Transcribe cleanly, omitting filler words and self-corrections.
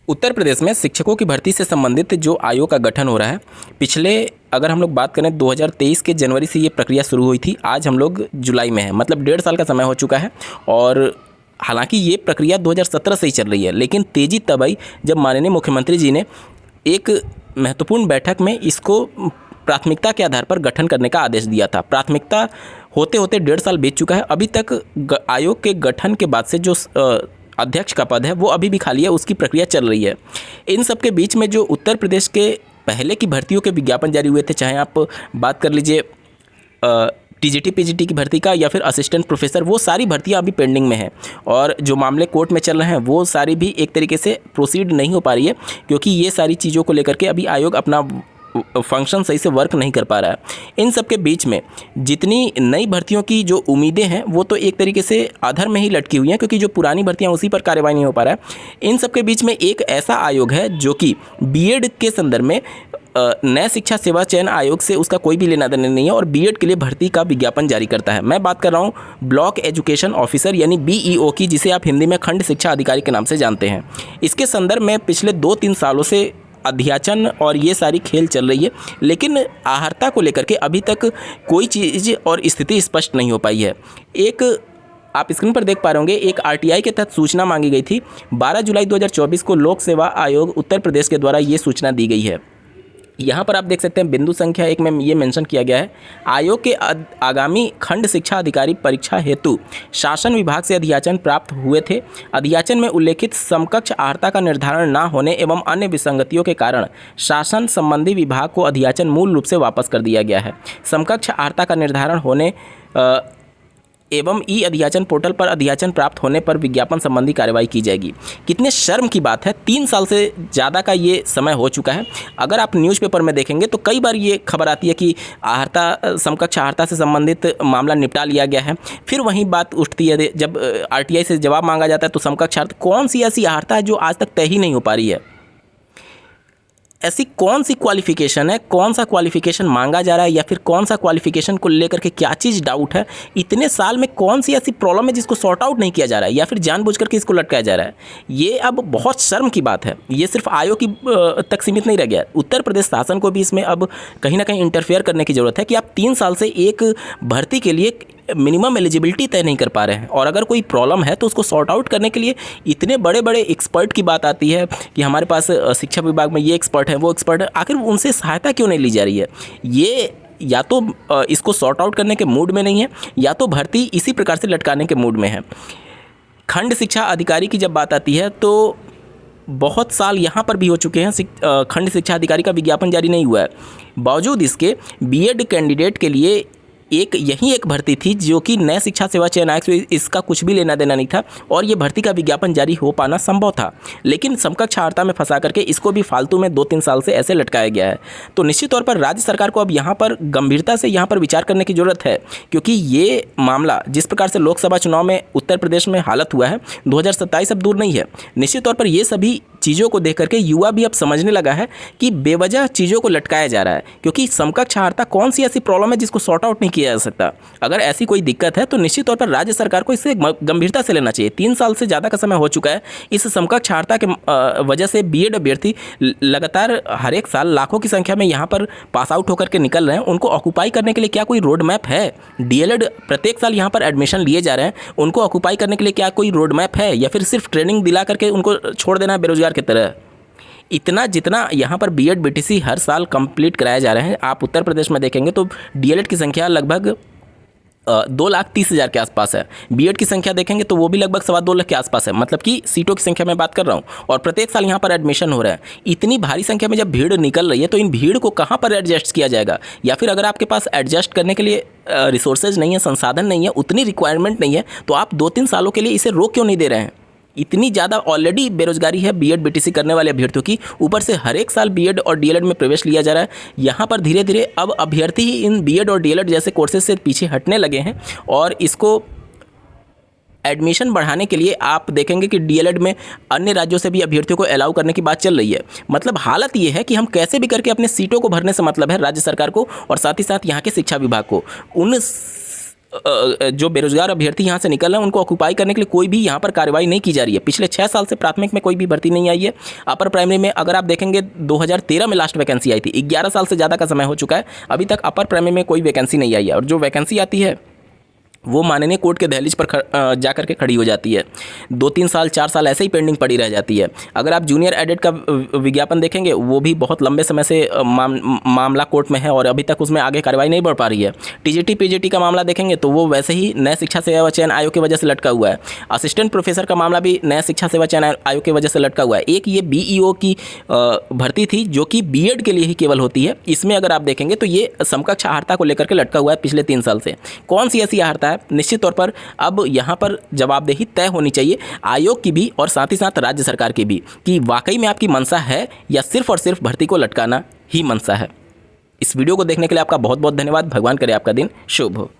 उत्तर प्रदेश में शिक्षकों की भर्ती से संबंधित जो आयोग का गठन हो रहा है, पिछले अगर हम लोग बात करें 2023 के जनवरी से ये प्रक्रिया शुरू हुई थी। आज हम लोग जुलाई में हैं, मतलब 1.5 साल का समय हो चुका है। और हालांकि ये प्रक्रिया 2017 से ही चल रही है, लेकिन तेज़ी तब आई जब माननीय मुख्यमंत्री जी ने एक महत्वपूर्ण बैठक में इसको प्राथमिकता के आधार पर गठन करने का आदेश दिया था। प्राथमिकता होते होते 1.5 साल बीत चुका है। अभी तक आयोग के गठन के बाद से जो अध्यक्ष का पद है वो अभी भी खाली है, उसकी प्रक्रिया चल रही है। इन सब के बीच में जो उत्तर प्रदेश के पहले की भर्तियों के विज्ञापन जारी हुए थे, चाहे आप बात कर लीजिए टीजीटी पीजीटी की भर्ती का या फिर असिस्टेंट प्रोफेसर, वो सारी भर्तियां अभी पेंडिंग में हैं। और जो मामले कोर्ट में चल रहे हैं वो सारी भी एक तरीके से प्रोसीड नहीं हो पा रही है, क्योंकि ये सारी चीज़ों को लेकर के अभी आयोग अपना फंक्शन सही से वर्क नहीं कर पा रहा है। इन सब के बीच में जितनी नई भर्तियों की जो उम्मीदें हैं वो तो एक तरीके से अधर में ही लटकी हुई हैं, क्योंकि जो पुरानी भर्तियां उसी पर कार्रवाई नहीं हो पा रहा है। इन सब के बीच में एक ऐसा आयोग है जो कि बीएड के संदर्भ में नए शिक्षा सेवा चयन आयोग से उसका कोई भी लेना देना नहीं है और बीएड के लिए भर्ती का विज्ञापन जारी करता है। मैं बात कर रहा हूँ ब्लॉक एजुकेशन ऑफिसर यानी बीईओ की, जिसे आप हिंदी में खंड शिक्षा अधिकारी के नाम से जानते हैं। इसके संदर्भ में पिछले 2-3 सालों से अध्याचन और ये सारी खेल चल रही है, लेकिन आहर्ता को लेकर के अभी तक कोई चीज़ और स्थिति स्पष्ट नहीं हो पाई है। एक आप स्क्रीन पर देख पा रहे होंगे, एक आरटीआई के तहत सूचना मांगी गई थी। 12 जुलाई 2024 को लोक सेवा आयोग उत्तर प्रदेश के द्वारा ये सूचना दी गई है। यहाँ पर आप देख सकते हैं बिंदु संख्या 1 में ये मेंशन किया गया है, आयोग के आगामी खंड शिक्षा अधिकारी परीक्षा हेतु शासन विभाग से अध्याचन प्राप्त हुए थे। अध्याचन में उल्लेखित समकक्ष आहर्ता का निर्धारण न होने एवं अन्य विसंगतियों के कारण शासन संबंधी विभाग को अध्याचन मूल रूप से वापस कर दिया गया है। समकक्ष आहर्ता का निर्धारण होने एवं ई अध्याचन पोर्टल पर अध्याचन प्राप्त होने पर विज्ञापन संबंधी कार्रवाई की जाएगी। कितने शर्म की बात है, 3 साल से ज़्यादा का ये समय हो चुका है। अगर आप न्यूज़पेपर में देखेंगे तो कई बार ये खबर आती है कि आहर्ता समकक्ष आहर्ता से संबंधित मामला निपटा लिया गया है। फिर वही बात उठती है जब आरटीआई से जवाब मांगा जाता है तो समकक्ष आहर्ता, कौन सी ऐसी आहर्ता है जो आज तक तय ही नहीं हो पा रही है? ऐसी कौन सी क्वालिफिकेशन है, कौन सा क्वालिफिकेशन मांगा जा रहा है, या फिर कौन सा क्वालिफिकेशन को लेकर के क्या चीज़ डाउट है? इतने साल में कौन सी ऐसी प्रॉब्लम है जिसको सॉर्ट आउट नहीं किया जा रहा है, या फिर जानबूझ करके इसको लटकाया जा रहा है? ये अब बहुत शर्म की बात है। ये सिर्फ आयोग की तक सीमित नहीं रह गया, उत्तर प्रदेश शासन को भी इसमें अब कहीं ना कहीं इंटरफेयर करने की ज़रूरत है कि आप 3 साल से एक भर्ती के लिए मिनिमम एलिजिबिलिटी तय नहीं कर पा रहे हैं, और अगर कोई प्रॉब्लम है तो उसको सॉर्ट आउट करने के लिए इतने बड़े बड़े एक्सपर्ट की बात आती है कि हमारे पास शिक्षा विभाग में ये एक्सपर्ट है, वो एक्सपर्ट है। आखिर उनसे सहायता क्यों नहीं ली जा रही है? ये या तो इसको सॉर्ट आउट करने के मूड में नहीं है, या तो भर्ती इसी प्रकार से लटकाने के मूड में है। खंड शिक्षा अधिकारी की जब बात आती है तो बहुत साल यहाँ पर भी हो चुके हैं, खंड शिक्षा अधिकारी का विज्ञापन जारी नहीं हुआ है। बावजूद इसके बीएड कैंडिडेट के लिए यही एक भर्ती थी जो कि नए शिक्षा सेवा चयन आयोग से इसका कुछ भी लेना देना नहीं था, और ये भर्ती का विज्ञापन जारी हो पाना संभव था। लेकिन समकक्ष आहर्ता में फंसा करके इसको भी फालतू में 2-3 साल से ऐसे लटकाया गया है। तो निश्चित तौर पर राज्य सरकार को अब यहाँ पर गंभीरता से यहाँ पर विचार करने की ज़रूरत है, क्योंकि ये मामला जिस प्रकार से लोकसभा चुनाव में उत्तर प्रदेश में हालत हुआ है, 2027 अब दूर नहीं है। निश्चित तौर पर ये सभी चीज़ों को देख करके युवा भी अब समझने लगा है कि बेवजह चीज़ों को लटकाया जा रहा है, क्योंकि समकक्ष आहर्ता कौन सी ऐसी प्रॉब्लम है जिसको सॉर्ट आउट नहीं किया जा सकता। अगर ऐसी कोई दिक्कत है तो निश्चित तौर पर राज्य सरकार को इसे गंभीरता से लेना चाहिए। 3 साल से ज़्यादा का समय हो चुका है। इस समकक्ष आहर्ता के वजह से बीएड अभ्यर्थी लगातार हर एक साल लाखों की संख्या में यहाँ पर पास आउट होकर के निकल रहे हैं। उनको ऑक्यूपाई करने के लिए क्या कोई रोड मैप है? डीएलएड प्रत्येक साल यहाँ पर एडमिशन लिए जा रहे हैं, उनको ऑक्यूपाई करने के लिए क्या कोई रोड मैप है, या फिर सिर्फ ट्रेनिंग दिला करके उनको छोड़ देना है बेरोजगार की तरह? इतना जितना यहाँ पर बीएड बीटीसी हर साल कंप्लीट कराए जा रहे हैं, आप उत्तर प्रदेश में देखेंगे तो डीएलएड की संख्या लगभग 2,30,000 के आसपास है। बीएड की संख्या देखेंगे तो वो भी लगभग 2.25 लाख के आसपास है, मतलब कि सीटों की संख्या मैं बात कर रहा हूँ, और प्रत्येक साल यहाँ पर एडमिशन हो रहा है। इतनी भारी संख्या में जब भीड़ निकल रही है तो इन भीड़ को कहाँ पर एडजस्ट किया जाएगा? या फिर अगर आपके पास एडजस्ट करने के लिए रिसोर्सेज नहीं है, संसाधन नहीं है, उतनी रिक्वायरमेंट नहीं है, तो आप 2-3 सालों के लिए इसे रोक क्यों नहीं दे रहे हैं? इतनी ज़्यादा ऑलरेडी बेरोजगारी है बीएड बीटीसी करने वाले अभ्यर्थियों की, ऊपर से हर एक साल बीएड और डीएलएड में प्रवेश लिया जा रहा है। यहाँ पर धीरे धीरे अब अभ्यर्थी ही इन बीएड और डीएलएड जैसे कोर्सेज से पीछे हटने लगे हैं, और इसको एडमिशन बढ़ाने के लिए आप देखेंगे कि डीएलएड में अन्य राज्यों से भी अभ्यर्थियों को अलाउ करने की बात चल रही है। मतलब हालत ये है कि हम कैसे भी करके अपने सीटों को भरने से मतलब है राज्य सरकार को, और साथ ही साथ यहाँ के शिक्षा विभाग को उन जो बेरोजगार अभ्यर्थी यहाँ से निकल रहे हैं उनको ऑक्यूपाई करने के लिए कोई भी यहाँ पर कार्रवाई नहीं की जा रही है। पिछले 6 साल से प्राथमिक में कोई भी भर्ती नहीं आई है। अपर प्राइमरी में अगर आप देखेंगे 2013 में लास्ट वैकेंसी आई थी, 11 साल से ज़्यादा का समय हो चुका है, अभी तक अपर प्राइमरी में कोई वैकेंसी नहीं आई है। और जो वैकेंसी आती है वो माननीय कोर्ट के दहलीज पर जा करके खड़ी हो जाती है। 2-3 साल 4 साल ऐसे ही पेंडिंग पड़ी रह जाती है। अगर आप जूनियर एडेड का विज्ञापन देखेंगे वो भी बहुत लंबे समय से मामला कोर्ट में है और अभी तक उसमें आगे कार्रवाई नहीं बढ़ पा रही है। टीजीटी पीजीटी का मामला देखेंगे तो वो वैसे ही नए शिक्षा सेवा चयन आयोग की वजह से लटका हुआ है। असिस्टेंट प्रोफेसर का मामला भी नया शिक्षा सेवा चयन आयोग की वजह से लटका हुआ है। एक ये बीईओ की भर्ती थी जो कि बीएड के लिए ही केवल होती है, इसमें अगर आप देखेंगे तो ये समकक्ष आहारता को लेकर के लटका हुआ है पिछले 3 साल से। कौन सी ऐसी आहारता है? निश्चित तौर पर अब यहाँ पर जवाबदेही तय होनी चाहिए आयोग की भी और साथ ही साथ राज्य सरकार की भी, कि वाकई में आपकी मंशा है या सिर्फ और सिर्फ भर्ती को लटकाना ही मंशा है। इस वीडियो को देखने के लिए आपका बहुत बहुत धन्यवाद। भगवान करे आपका दिन शुभ हो।